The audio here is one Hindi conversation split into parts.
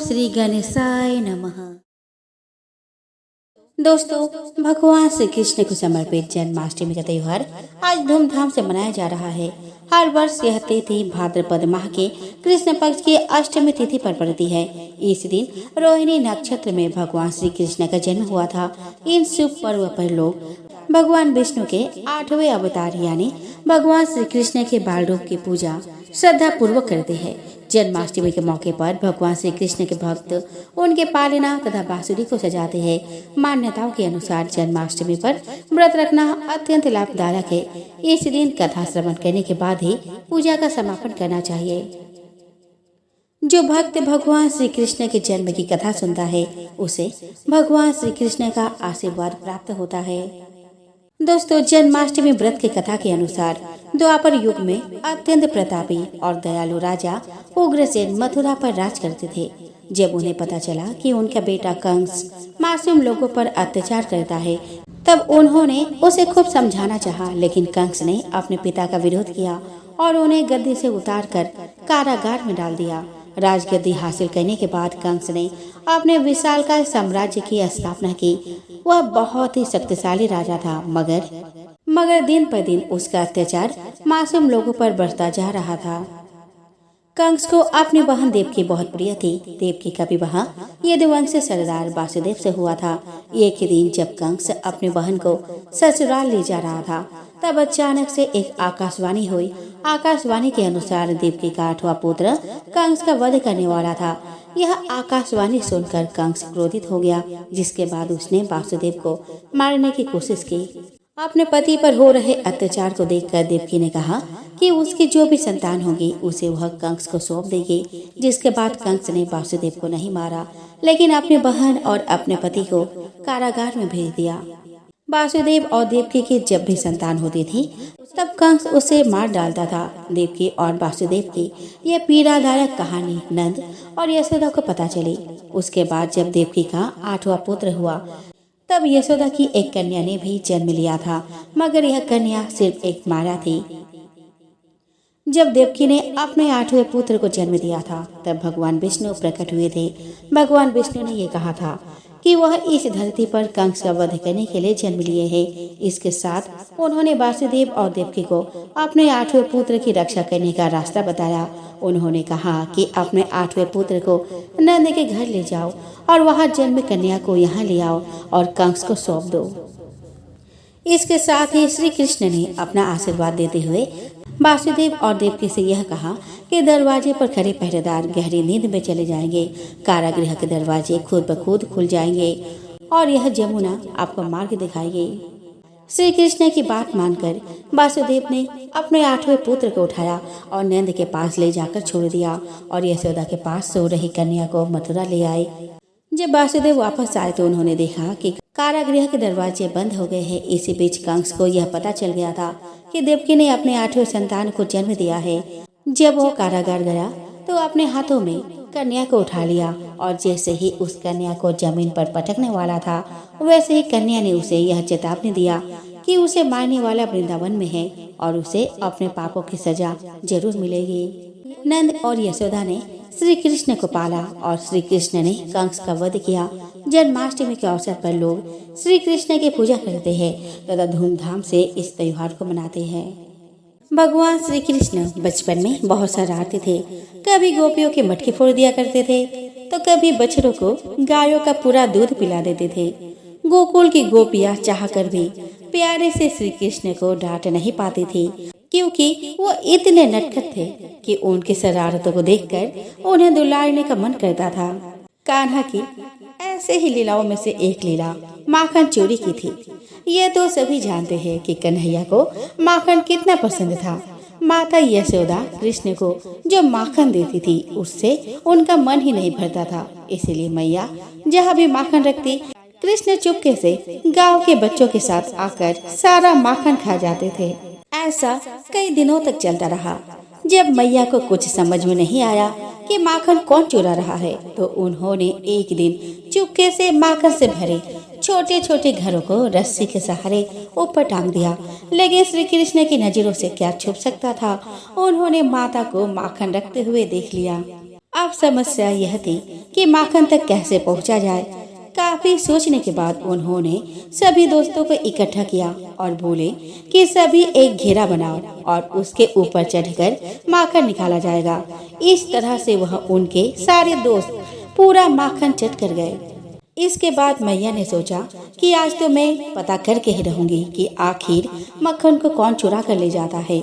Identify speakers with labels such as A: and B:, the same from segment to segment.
A: श्री गणेशाय नमः। दोस्तों, भगवान श्री कृष्ण को समर्पित जन्माष्टमी का त्योहार आज धूमधाम से मनाया जा रहा है। हर वर्ष यह तिथि भाद्रपद माह के कृष्ण पक्ष की अष्टमी तिथि पर पड़ती है। इस दिन रोहिणी नक्षत्र में भगवान श्री कृष्ण का जन्म हुआ था। इन शुभ पर्व पर लोग भगवान विष्णु के 8वें अवतार यानी भगवान श्री कृष्ण के बाल रूप की पूजा श्रद्धा पूर्वक करते हैं। जन्माष्टमी के मौके पर भगवान श्री कृष्ण के भक्त उनके पालना तथा बांसुरी को सजाते हैं। मान्यताओं के अनुसार जन्माष्टमी पर व्रत रखना अत्यंत लाभदायक है। इस दिन कथा श्रवण करने के बाद ही पूजा का समापन करना चाहिए। जो भक्त भगवान श्री कृष्ण के जन्म की कथा सुनता है उसे भगवान श्री कृष्ण का आशीर्वाद प्राप्त होता है। दोस्तों, जन्माष्टमी व्रत की कथा के अनुसार द्वापर युग में अत्यंत प्रतापी और दयालु राजा उग्रसेन मथुरा पर राज करते थे। जब उन्हें पता चला कि उनका बेटा कंस मासूम लोगों पर अत्याचार करता है, तब उन्होंने उसे खूब समझाना चाहा, लेकिन कंस ने अपने पिता का विरोध किया और उन्हें गद्दी से उतारकर कारागार में डाल दिया। राजगद्दी हासिल करने के बाद कंस ने अपने विशालकाय साम्राज्य की स्थापना की। वह बहुत ही शक्तिशाली राजा था, मगर दिन पर दिन उसका अत्याचार मासूम लोगों पर बढ़ता जा रहा था। कंस को अपनी बहन देवकी बहुत प्रिय थी। देवकी का विवाह यदुवंशी सरदार वासुदेव से हुआ था। एक ही दिन जब कंस अपनी बहन को ससुराल ले जा रहा था, तब अचानक से एक आकाशवाणी हुई। आकाशवाणी के अनुसार देवकी का 8वां पुत्र कंस का वध करने वाला था। यह आकाशवाणी सुनकर कंस क्रोधित हो गया, जिसके बाद उसने वासुदेव को मारने की कोशिश की। अपने पति पर हो रहे अत्याचार को देखकर देवकी ने कहा कि उसकी जो भी संतान होगी उसे वह कंस को सौंप देगी। जिसके बाद कंस ने वासुदेव को नहीं मारा, लेकिन अपनी बहन और अपने पति को कारागार में भेज दिया। वासुदेव और देवकी की जब भी संतान होती थी, तब कंस उसे मार डालता था। देवकी और वासुदेव की यह पीड़ादायक कहानी नंद और यशोदा को पता चली। उसके बाद जब देवकी का 8वां पुत्र हुआ, तब यशोदा की एक कन्या ने भी जन्म लिया था, मगर यह कन्या सिर्फ एक माया थी। जब देवकी ने अपने 8वें पुत्र को जन्म दिया था, तब भगवान विष्णु प्रकट हुए थे। भगवान विष्णु ने ये कहा था कि वह इस धरती पर कंस का वध करने के लिए जन्म लिए हैं। इसके साथ उन्होंने वासुदेव और देवकी को अपने 8वें पुत्र की रक्षा करने का रास्ता बताया। उन्होंने कहा कि अपने 8वें पुत्र को नंद के घर ले जाओ और वहां जन्म कन्या को यहाँ ले आओ और कंस को सौंप दो। इसके साथ ही श्री कृष्ण ने अपना आशीर्वाद देते हुए वासुदेव और देवकी से यह कहा कि दरवाजे पर खड़े पहरेदार गहरी नींद में चले जाएंगे। कारागृह के दरवाजे खुद ब खुद खुल जाएंगे और यह यमुना आपको मार्ग दिखाएगी। श्री कृष्ण की बात मानकर वासुदेव ने अपने 8वें पुत्र को उठाया और नंद के पास ले जाकर छोड़ दिया और यशोदा के पास सो रही कन्या को मथुरा ले आए। जब वासुदेव वापस आए तो उन्होंने देखा कि कारागृह के दरवाजे बंद हो गए हैं। इसी बीच कंस को यह पता चल गया था कि देवकी ने अपने 8वें संतान को जन्म दिया है। जब वो कारागार गया तो अपने हाथों में कन्या को उठा लिया और जैसे ही उस कन्या को जमीन पर पटकने वाला था, वैसे ही कन्या ने उसे यह चेतावनी दिया कि उसे मारने वाला वृंदावन में है और उसे अपने पापों की सजा जरूर मिलेगी। नंद और यशोदा ने श्री कृष्ण को पाला और श्री कृष्ण ने कंस का वध किया। जन्माष्टमी के अवसर पर लोग श्री कृष्ण की पूजा करते हैं तथा धूमधाम से इस त्योहार को मनाते हैं। भगवान श्री कृष्ण बचपन में बहुत शरारती थे। कभी गोपियों के मटके फोड़ दिया करते थे तो कभी बछड़ों को गायों का पूरा दूध पिला देते थे। गोकुल की गोपियां चाहकर भी प्यारे से श्री कृष्ण को डांट नहीं पाती थी, क्योंकि वो इतने नटखट थे कि उनकी शरारतों को देखकर उन्हें दुलारने का मन करता था। कान्हा की ऐसे ही लीलाओं में से एक लीला माखन चोरी की थी। ये तो सभी जानते हैं कि कन्हैया को माखन कितना पसंद था। माता यशोदा कृष्ण को जो माखन देती थी उससे उनका मन ही नहीं भरता था। इसीलिए मैया जहाँ भी माखन रखती, कृष्ण चुपके से गांव के बच्चों के साथ आकर सारा माखन खा जाते थे। ऐसा कई दिनों तक चलता रहा। जब मैया को कुछ समझ में नहीं आया कि माखन कौन चुरा रहा है, तो उन्होंने एक दिन चुपके से माखन से भरे छोटे छोटे घरों को रस्सी के सहारे ऊपर टांग दिया। लेकिन श्री कृष्ण की नजरों से क्या छुप सकता था। उन्होंने माता को माखन रखते हुए देख लिया अब समस्या यह थी कि माखन तक कैसे पहुंचा जाए। काफी सोचने के बाद उन्होंने सभी दोस्तों को इकट्ठा किया और बोले कि सभी एक घेरा बनाओ और उसके ऊपर चढ़कर माखन निकाला जाएगा। इस तरह से वह उनके सारे दोस्त पूरा माखन चट कर गए। इसके बाद मैया ने सोचा कि आज तो मैं पता करके ही रहूंगी कि आखिर मक्खन को कौन चुरा कर ले जाता है।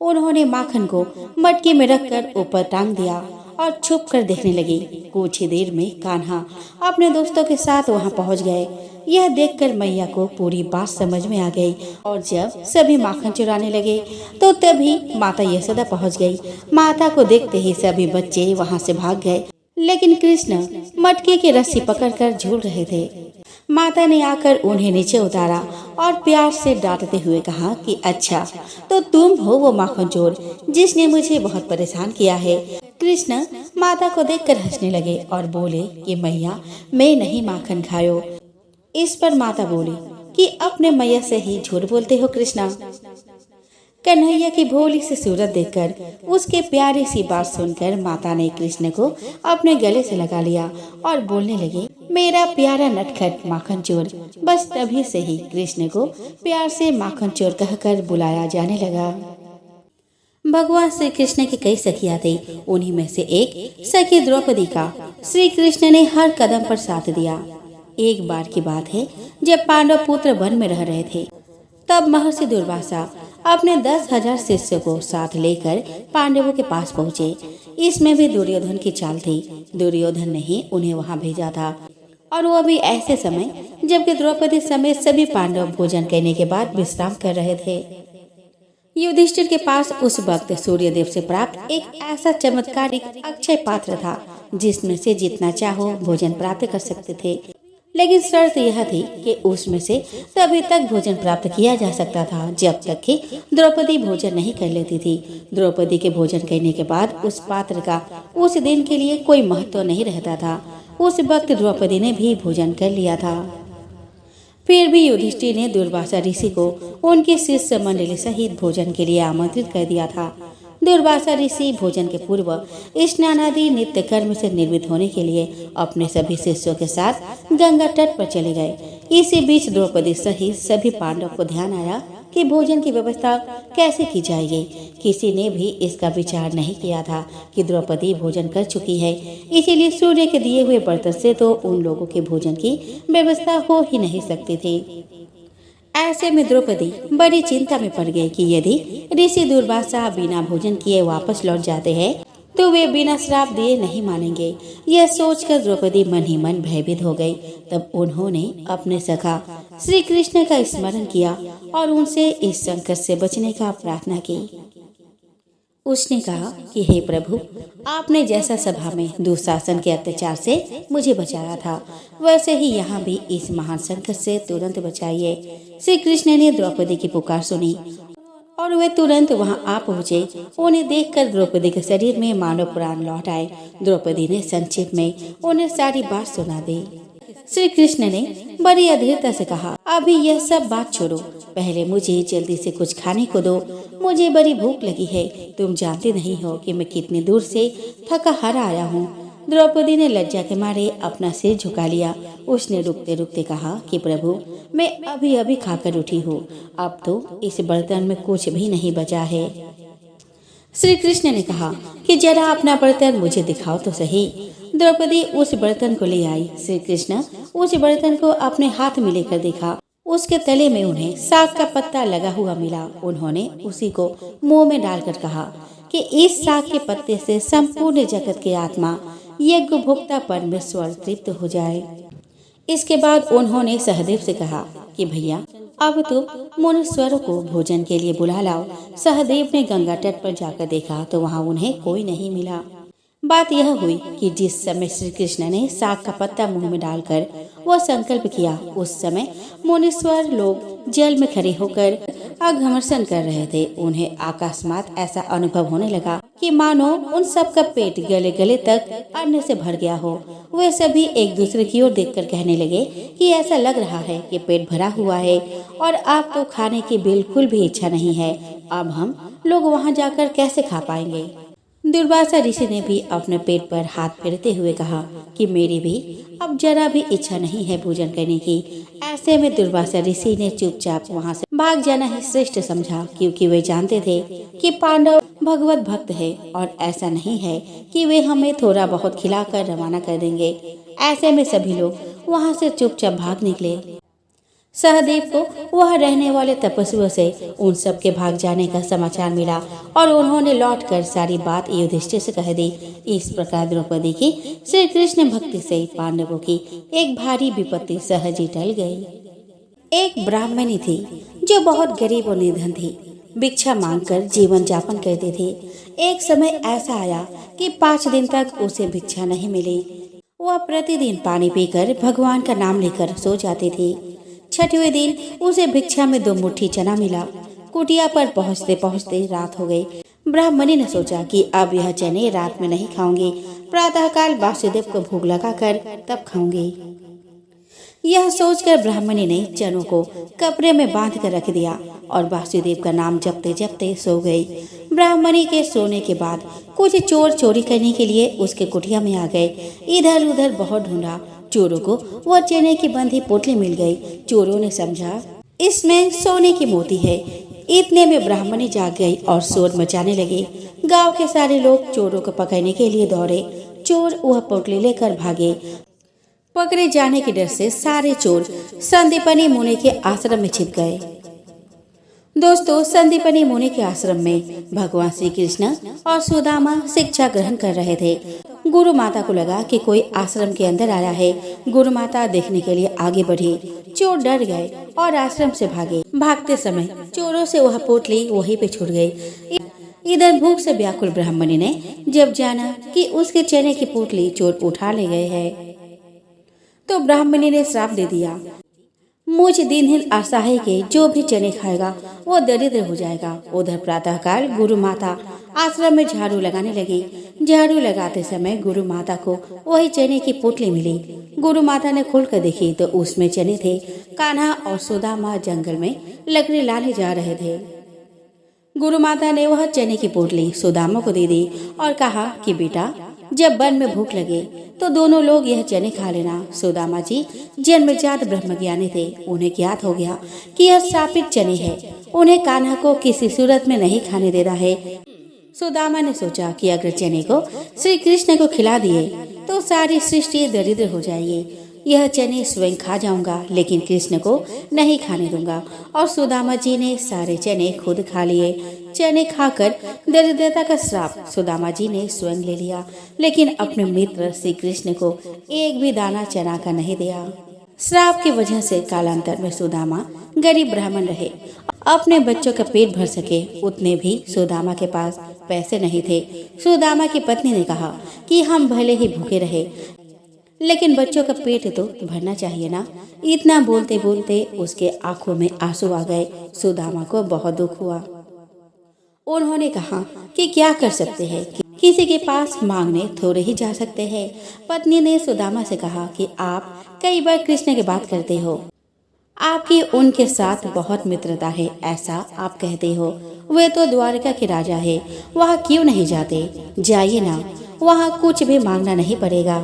A: उन्होंने माखन को मटकी में रखकर ऊपर टांग दिया और छुप कर देखने लगी। कुछ ही देर में कान्हा अपने दोस्तों के साथ वहां पहुंच गए। यह देखकर मैया को पूरी बात समझ में आ गई और जब सभी माखन चुराने लगे तो तभी माता यशोदा पहुंच गई। माता को देखते ही सभी बच्चे वहां से भाग गए, लेकिन कृष्ण मटके की रस्सी पकड़कर झूल रहे थे। माता ने आकर उन्हें नीचे उतारा और प्यार से डांटते हुए कहा कि अच्छा, तो तुम हो वो माखन चोर जिसने मुझे बहुत परेशान किया है। कृष्ण माता को देखकर हंसने लगे और बोले कि मैया, मैं नहीं माखन खायो। इस पर माता बोली कि अपने मैया से ही झूठ बोलते हो कृष्णा। कन्हैया की भोली सी सूरत देखकर, उसके प्यारी सी बात सुनकर माता ने कृष्ण को अपने गले से लगा लिया और बोलने लगे, मेरा प्यारा नटखट माखन चोर। बस तभी से ही कृष्ण को प्यार से माखन चोर कहकर बुलाया जाने लगा। भगवान श्री कृष्ण की कई सखियां थी। उन्हीं में से एक सखी द्रौपदी का श्री कृष्ण ने हर कदम पर साथ दिया। एक बार की बात है, जब पांडव पुत्र वन में रह रहे थे, तब महर्षि दुर्वासा अपने 10,000 शिष्यों को साथ लेकर पांडवों के पास पहुँचे। इसमें भी दुर्योधन की चाल थी। दुर्योधन ने ही उन्हें वहां भेजा था, और वो भी ऐसे समय जबकि द्रौपदी समेत सभी पांडव भोजन करने के बाद विश्राम कर रहे थे। युधिष्ठिर के पास उस वक्त सूर्यदेव से प्राप्त एक ऐसा चमत्कारिक अक्षय पात्र था जिसमें से जितना चाहो भोजन प्राप्त कर सकते थे, लेकिन शर्त यह थी कि उसमें से तभी तक भोजन प्राप्त किया जा सकता था जब तक कि द्रौपदी भोजन नहीं कर लेती थी। द्रौपदी के भोजन करने के बाद उस पात्र का उस दिन के लिए कोई महत्व नहीं रहता था। उस वक्त द्रौपदी ने भी भोजन कर लिया था। फिर भी युधिष्ठिर ने दुर्वासा ऋषि को उनके शिष्य मंडली सहित भोजन के लिए आमंत्रित कर दिया था। दुर्वासा ऋषि भोजन के पूर्व स्नान आदि नित्य कर्म से निर्मित होने के लिए अपने सभी शिष्यों के साथ गंगा तट पर चले गए। इसी बीच द्रौपदी सहित सभी पांडव को ध्यान आया कि भोजन की व्यवस्था कैसे की जाएगी। किसी ने भी इसका विचार नहीं किया था कि द्रौपदी भोजन कर चुकी है, इसीलिए सूर्य के दिए हुए बर्तन से तो उन लोगों के भोजन की व्यवस्था हो ही नहीं सकती थी। ऐसे में द्रौपदी बड़ी चिंता में पड़ गई कि यदि ऋषि दुर्वासा बिना भोजन किए वापस लौट जाते हैं तो वे बिना श्राप दिए नहीं मानेंगे। यह सोचकर द्रौपदी मन ही मन भयभीत हो गई। तब उन्होंने अपने सखा श्री कृष्ण का स्मरण किया और उनसे इस संकट से बचने का प्रार्थना की। उसने कहा कि हे प्रभु, आपने जैसा सभा में दुशासन के अत्याचार से मुझे बचाया था, वैसे ही यहाँ भी इस महान संकट से तुरंत बचाइए। श्री कृष्ण ने द्रौपदी की पुकार सुनी और वे तुरंत वहां आ पहुँचे। उन्हें देखकर द्रौपदी के शरीर में मानव प्राण लौट आए। द्रौपदी ने संक्षेप में उन्हें सारी बात सुना दी। श्री कृष्ण ने बड़ी अधीरता से कहा, अभी यह सब बात छोड़ो, पहले मुझे जल्दी से कुछ खाने को दो, मुझे बड़ी भूख लगी है। तुम जानते नहीं हो कि मैं कितनी दूर से थका हारा आया हूँ। द्रौपदी ने लज्जा के मारे अपना सिर झुका लिया। उसने रुकते रुकते कहा कि प्रभु, मैं अभी अभी खाकर उठी हूँ, अब तो इस बर्तन में कुछ भी नहीं बचा है। श्री कृष्ण ने कहा कि जरा अपना बर्तन मुझे दिखाओ तो सही। द्रौपदी उस बर्तन को ले आई। श्री कृष्ण उस बर्तन को अपने हाथ में लेकर देखा। उसके तले में उन्हें साग का पत्ता लगा हुआ मिला। उन्होंने उसी को मुंह में डालकर कहा कि इस साग के पत्ते से संपूर्ण जगत की आत्मा यज्ञ भोक्ता परमेश्वर तृप्त हो जाए। इसके बाद उन्होंने सहदेव से कहा कि भैया, अब तुम मुनीश्वरों को भोजन के लिए बुला लाओ। सहदेव ने गंगा तट पर जाकर देखा तो वहां उन्हें कोई नहीं मिला। बात यह हुई कि जिस समय श्री कृष्ण ने साग का पत्ता मुंह में डालकर वह संकल्प किया, उस समय मुनीश्वर लोग जल में खड़े होकर अघमर्षण कर रहे थे। उन्हें अकस्मात ऐसा अनुभव होने लगा कि मानो उन सब का पेट गले गले तक अन्न से भर गया हो। वे सभी एक दूसरे की ओर देखकर कहने लगे कि ऐसा लग रहा है कि पेट भरा हुआ है और अब तो खाने की बिल्कुल भी इच्छा नहीं है। अब हम लोग वहां जाकर कैसे खा पाएंगे। दुर्वासा ऋषि ने भी अपने पेट पर हाथ फेरते हुए कहा कि मेरी भी अब जरा भी इच्छा नहीं है भोजन करने की। ऐसे में दुर्वासा ऋषि ने चुपचाप वहां से भाग जाना ही श्रेष्ठ समझा, क्योंकि वे जानते थे कि पांडव भगवत भक्त है और ऐसा नहीं है कि वे हमें थोड़ा बहुत खिलाकर रवाना कर देंगे। ऐसे में सभी लोग वहां से चुपचाप भाग निकले। सहदेव को वह रहने वाले तपस्वियों से उन सब के भाग जाने का समाचार मिला और उन्होंने लौटकर सारी बात युधिष्ठिर से कह दी। इस प्रकार द्रौपदी की श्री कृष्ण भक्ति से पांडवों की एक भारी विपत्ति सहज ही टल गई। एक ब्राह्मणी थी जो बहुत गरीब और निर्धन थी। भिक्षा मांगकर जीवन यापन करती थी। एक समय ऐसा आया कि 5 दिन तक उसे भिक्षा नहीं मिली। वह प्रतिदिन पानी पीकर भगवान का नाम लेकर सो जाती थी। 6वें दिन उसे भिक्षा में 2 मुट्ठी चना मिला। कुटिया पर पहुँचते पहुँचते रात हो गई। ब्राह्मणी ने सोचा कि अब यह चने रात में नहीं खाऊंगी, प्रातःकाल वासुदेव को भोग लगाकर तब खाऊंगी। यह सोचकर ब्राह्मणी ने चनों को कपड़े में बांध कर रख दिया और वासुदेव का नाम जपते जपते सो गई। ब्राह्मणी के सोने के बाद कुछ चोर चोरी करने के लिए उसके कुटिया में आ गए। इधर उधर बहुत ढूंढा। चोरों को वह चने की बंधी पोटली मिल गई। चोरों ने समझा इसमें सोने की मोती है। इतने में ब्राह्मणी जाग गई और शोर मचाने लगी। गांव के सारे लोग चोरों को पकड़ने के लिए दौड़े। चोर वह पोटली लेकर भागे। पकड़े जाने के डर से सारे चोर संदीपनी मुनि के आश्रम में छिप गए। दोस्तों, संदीपनी मुनि के आश्रम में भगवान श्री कृष्ण और सुदामा शिक्षा ग्रहण कर रहे थे। गुरु माता को लगा कि कोई आश्रम के अंदर आया है। गुरु माता देखने के लिए आगे बढ़ी। चोर डर गए और आश्रम से भागे। भागते समय चोरों से वह पोटली वहीं पे छूट गई। इधर भूख से व्याकुल ब्राह्मणी ने जब जाना कि उसके चने की पोटली चोर उठा ले गए हैं, तो ब्राह्मणी ने श्राप दे दिया, मुझ दीनहीन असहाय के जो भी चने खाएगा वो दरिद्र हो जाएगा। उधर प्रातःकाल गुरु माता आश्रम में झाड़ू लगाने लगी। झाड़ू लगाते समय गुरु माता को वही चने की पोटली मिली। गुरु माता ने खोलकर देखी तो उसमें चने थे। कान्हा और सुदामा जंगल में लकड़ी लाने जा रहे थे। गुरु माता ने वह चने की पोटली सुदामा को दे दी और कहा कि बेटा, जब वन में भूख लगे तो दोनों लोग यह चने खा लेना। सुदामा जी जन्मजात ब्रह्मज्ञानी थे। उन्हें ज्ञात हो गया कि यह श्रापित चने हैं। उन्हें कान्हा को किसी सूरत में नहीं खाने देना है। सुदामा ने सोचा कि अगर चने को श्री कृष्ण को खिला दिए तो सारी सृष्टि दरिद्र हो जाएगी। यह चने स्वयं खा जाऊंगा, लेकिन कृष्ण को नहीं खाने दूंगा। और सुदामा जी ने सारे चने खुद खा लिए। चने खाकर दरिद्रता का श्राप सुदामा जी ने स्वयं ले लिया, लेकिन अपने मित्र श्री कृष्ण को एक भी दाना चना का नहीं दिया। श्राप की वजह से कालांतर में सुदामा गरीब ब्राह्मण रहे। अपने बच्चों का पेट भर सके उतने भी सुदामा के पास पैसे नहीं थे। सुदामा की पत्नी ने कहा कि हम भले ही भूखे रहे, लेकिन बच्चों का पेट तो भरना चाहिए ना। इतना बोलते बोलते उसके आंखों में आंसू आ गए। सुदामा को बहुत दुख हुआ। उन्होंने कहा कि क्या कर सकते हैं, किसी के पास मांगने थोड़े ही जा सकते हैं। पत्नी ने सुदामा से कहा कि आप कई बार कृष्ण की बात करते हो, आपकी उनके साथ बहुत मित्रता है, ऐसा आप कहते हो। वे तो द्वारका के राजा है, वहाँ क्यों नहीं जाते? जाइए ना, वहाँ कुछ भी मांगना नहीं पड़ेगा।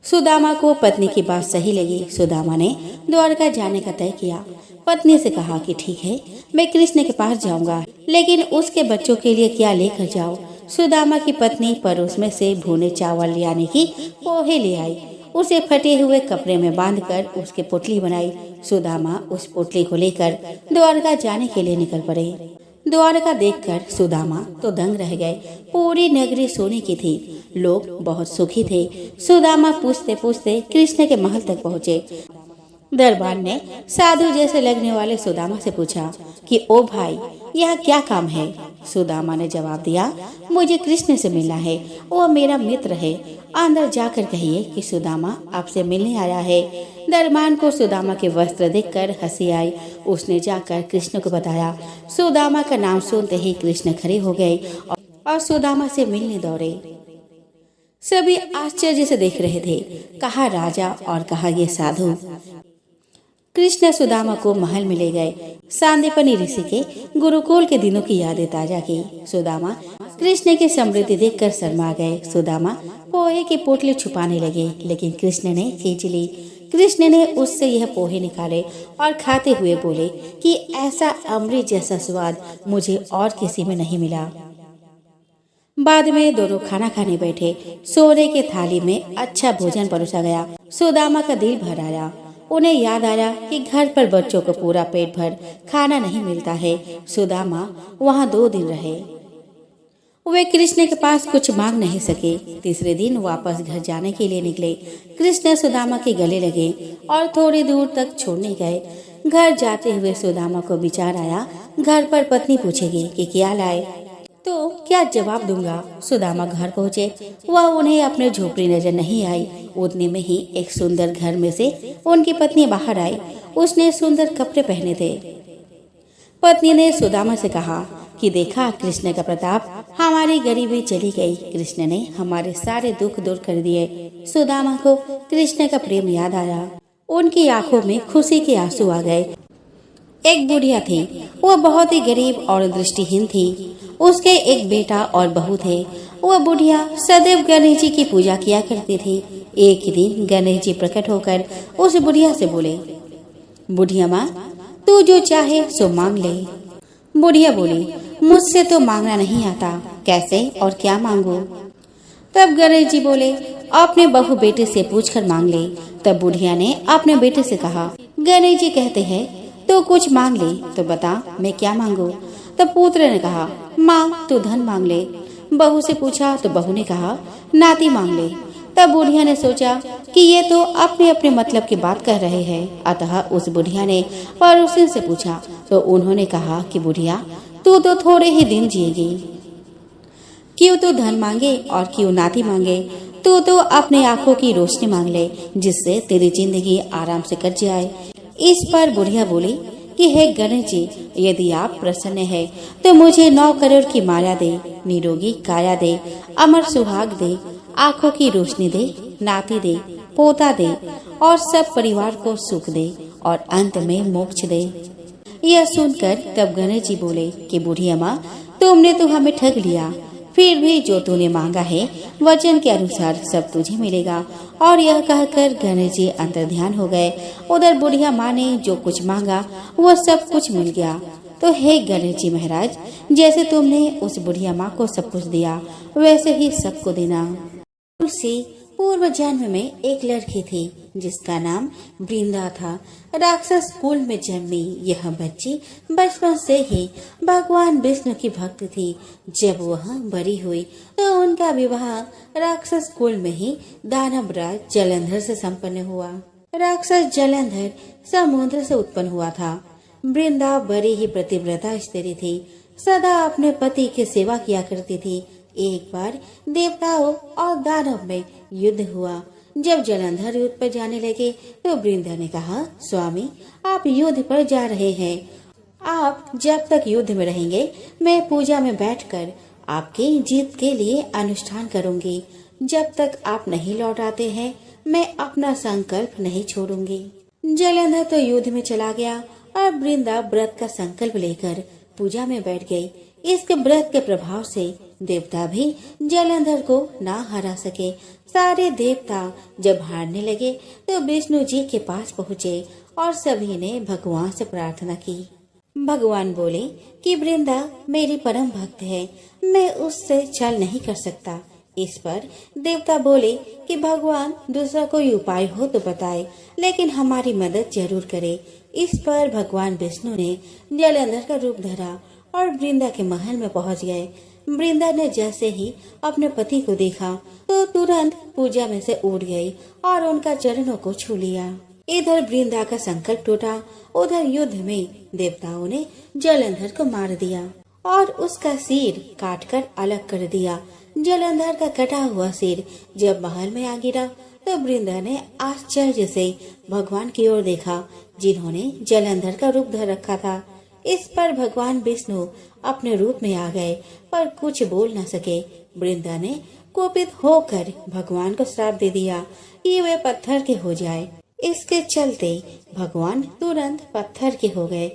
A: सुदामा को पत्नी की बात सही लगी। सुदामा ने द्वारका जाने का तय किया। पत्नी से कहा कि ठीक है, मैं कृष्ण के पास जाऊंगा, लेकिन उसके बच्चों के लिए क्या लेकर जाऊं? सुदामा की पत्नी पड़ोस में से भुने चावल यानी कि पोहे ले आई। उसे फटे हुए कपड़े में बांधकर उसकी पोटली बनाई। सुदामा उस पोटली को लेकर द्वारका जाने के लिए निकल पड़े। द्वारका देखकर सुदामा तो दंग रह गए। पूरी नगरी सोने की थी। लोग बहुत सुखी थे। सुदामा पूछते पूछते कृष्ण के महल तक पहुँचे। दरबार ने साधु जैसे लगने वाले सुदामा से पूछा कि ओ भाई, यह क्या काम है? सुदामा ने जवाब दिया, मुझे कृष्ण से मिलना है, वो मेरा मित्र है। अंदर जाकर कहिए कि सुदामा आपसे मिलने आया है। दरबान को सुदामा के वस्त्र देखकर हंसी आई। उसने जाकर कृष्ण को बताया। सुदामा का नाम सुनते ही कृष्ण खड़े हो गए और सुदामा से मिलने दौड़े। सभी आश्चर्य से देख रहे थे, कहा राजा और कहा ये साधु। कृष्ण सुदामा को महल में ले गए। सांदीपनि ऋषि के गुरुकुल के दिनों की यादें ताजा की। सुदामा कृष्ण की समृद्धि देखकर शर्मा गए। सुदामा पोहे की पोटली छुपाने लगे, लेकिन कृष्ण ने खींच ली। कृष्ण ने उससे यह पोहे निकाले और खाते हुए बोले कि ऐसा अमृत जैसा स्वाद मुझे और किसी में नहीं मिला। बाद में दोनों खाना खाने बैठे। सोने के थाली में अच्छा भोजन परोसा गया। सुदामा का दिल भर आया। उन्हें याद आया कि घर पर बच्चों को पूरा पेट भर खाना नहीं मिलता है। सुदामा वहाँ 2 दिन रहे। वे कृष्ण के पास कुछ मांग नहीं सके। तीसरे दिन वापस घर जाने के लिए निकले। कृष्ण सुदामा के गले लगे और थोड़ी दूर तक छोड़ने गए। घर जाते हुए सुदामा को विचार आया, घर पर पत्नी पूछेगी कि क्या लाए, तो क्या जवाब दूंगा। सुदामा घर पहुँचे। वह उन्हें अपने झोपड़ी नजर नहीं आई। उतने में ही एक सुंदर घर में से उनकी पत्नी बाहर आई। उसने सुंदर कपड़े पहने थे। पत्नी ने सुदामा से कहा कि देखा, कृष्ण का प्रताप, हमारी गरीबी चली गई। कृष्ण ने हमारे सारे दुख दूर कर दिए। सुदामा को कृष्ण का प्रेम याद आया। उनकी आंखों में खुशी के आंसू आ गए। एक बुढ़िया थी। वह बहुत ही गरीब और दृष्टिहीन थी। उसके एक बेटा और बहू थे। वह बुढ़िया सदैव गणेश जी की पूजा किया करती थी। एक दिन गणेश जी प्रकट होकर उस बुढ़िया से बोले, बुढ़िया माँ, तू जो चाहे सो मांग ले। बुढ़िया बोली, मुझसे तो मांगना नहीं आता, कैसे और क्या मांगू। तब गणेश जी बोले, अपने बहू बेटे से पूछकर मांग ले। तब बुढ़िया ने अपने बेटे से कहा, गणेश जी कहते हैं तो कुछ मांग ले, तो बता मैं क्या मांगू। तब पुत्र ने कहा, माँ तू धन मांग ले। बहू से पूछा तो बहू ने कहा, नाती मांग ले। तब बुढ़िया ने सोचा कि ये तो अपने अपने मतलब की बात कर रहे हैं। अतः उस बुढ़िया ने पड़ोसी से पूछा तो उन्होंने कहा कि बुढ़िया, तू तो थोड़े ही दिन जिएगी, क्यों तू धन मांगे और क्यों नाती मांगे। तू तो अपने आंखों की रोशनी मांग ले, जिससे तेरी जिंदगी आराम से कट जाए। इस पर बुढ़िया बोली कि हे गणेश जी, यदि आप प्रसन्न है तो मुझे 9 करोड़ की माया दे, निरोगी काया दे, अमर सुहाग दे, आंखों की रोशनी दे, नाती दे, पोता दे और सब परिवार को सुख दे और अंत में मोक्ष दे। यह सुनकर तब गणेश जी बोले कि बुढ़िया माँ, तुमने तो हमें ठग लिया। फिर भी जो तूने मांगा है वचन के अनुसार सब तुझे मिलेगा। और यह कहकर गणेश जी अंतर्ध्यान हो गए। उधर बुढ़िया माँ ने जो कुछ मांगा वो सब कुछ मिल गया। तो हे गणेश जी महाराज, जैसे तुमने उस बुढ़िया माँ को सब कुछ दिया वैसे ही सबको देना। तुलसी पूर्व जन्म में एक लड़की थी जिसका नाम वृंदा था। राक्षस कुल में जन्मी यह बच्ची बचपन से ही भगवान विष्णु की भक्त थी। जब वह बड़ी हुई तो उनका विवाह राक्षस कुल में ही दानवराज जलंधर से संपन्न हुआ। राक्षस जलंधर समुद्र से उत्पन्न हुआ था। वृंदा बड़ी ही पतिव्रता स्त्री थी, सदा अपने पति की सेवा किया करती थी। एक बार देवताओं और दानव में युद्ध हुआ। जब जलंधर युद्ध पर जाने लगे तो वृंदा ने कहा, स्वामी आप युद्ध पर जा रहे हैं, आप जब तक युद्ध में रहेंगे मैं पूजा में बैठकर आपकी जीत के लिए अनुष्ठान करूंगी। जब तक आप नहीं लौट आते हैं मैं अपना संकल्प नहीं छोड़ूंगी। जलंधर तो युद्ध में चला गया और वृंदा व्रत का संकल्प लेकर पूजा में बैठ गई। इस व्रत के प्रभाव से देवता भी जलंधर को ना हरा सके। सारे देवता जब हारने लगे तो विष्णु जी के पास पहुँचे और सभी ने भगवान से प्रार्थना की। भगवान बोले कि वृंदा मेरी परम भक्त है, मैं उससे छल नहीं कर सकता। इस पर देवता बोले कि भगवान दूसरा कोई उपाय हो तो बताए, लेकिन हमारी मदद जरूर करे। इस पर भगवान विष्णु ने जलंधर का रूप धरा और वृंदा के महल में पहुंच गए। वृंदा ने जैसे ही अपने पति को देखा तो तुरंत पूजा में से उठ गई और उनका चरणों को छू लिया। इधर वृंदा का संकल्प टूटा, उधर युद्ध में देवताओं ने जलंधर को मार दिया और उसका सिर काटकर अलग कर दिया। जलंधर का कटा हुआ सिर जब महल में आ गिरा तो वृंदा ने आश्चर्य से भगवान की ओर देखा, जिन्होंने जलंधर का रूप धर रखा था। इस पर भगवान विष्णु अपने रूप में आ गए पर कुछ बोल न सके। वृंदा ने कोपित होकर भगवान को श्राप दे दिया कि वे पत्थर के हो जाए। इसके चलते भगवान तुरंत पत्थर के हो गए।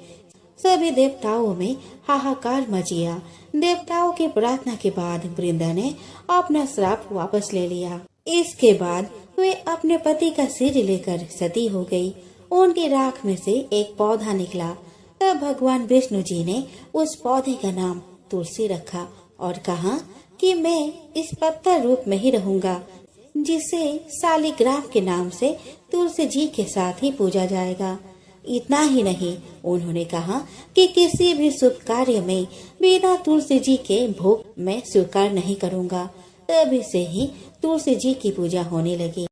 A: सभी देवताओं में हाहाकार मच गया। देवताओं की प्रार्थना के बाद वृंदा ने अपना श्राप वापस ले लिया। इसके बाद वे अपने पति का सिर लेकर सती हो गई। उनकी राख में से एक पौधा निकला। तब भगवान विष्णु जी ने उस पौधे का नाम तुलसी रखा और कहा कि मैं इस पत्थर रूप में ही रहूंगा, जिसे शालिग्राम के नाम से तुलसी जी के साथ ही पूजा जाएगा। इतना ही नहीं, उन्होंने कहा कि किसी भी शुभ कार्य में बिना तुलसी जी के भोग मैं स्वीकार नहीं करूंगा। तभी से ही तुलसी जी की पूजा होने लगी।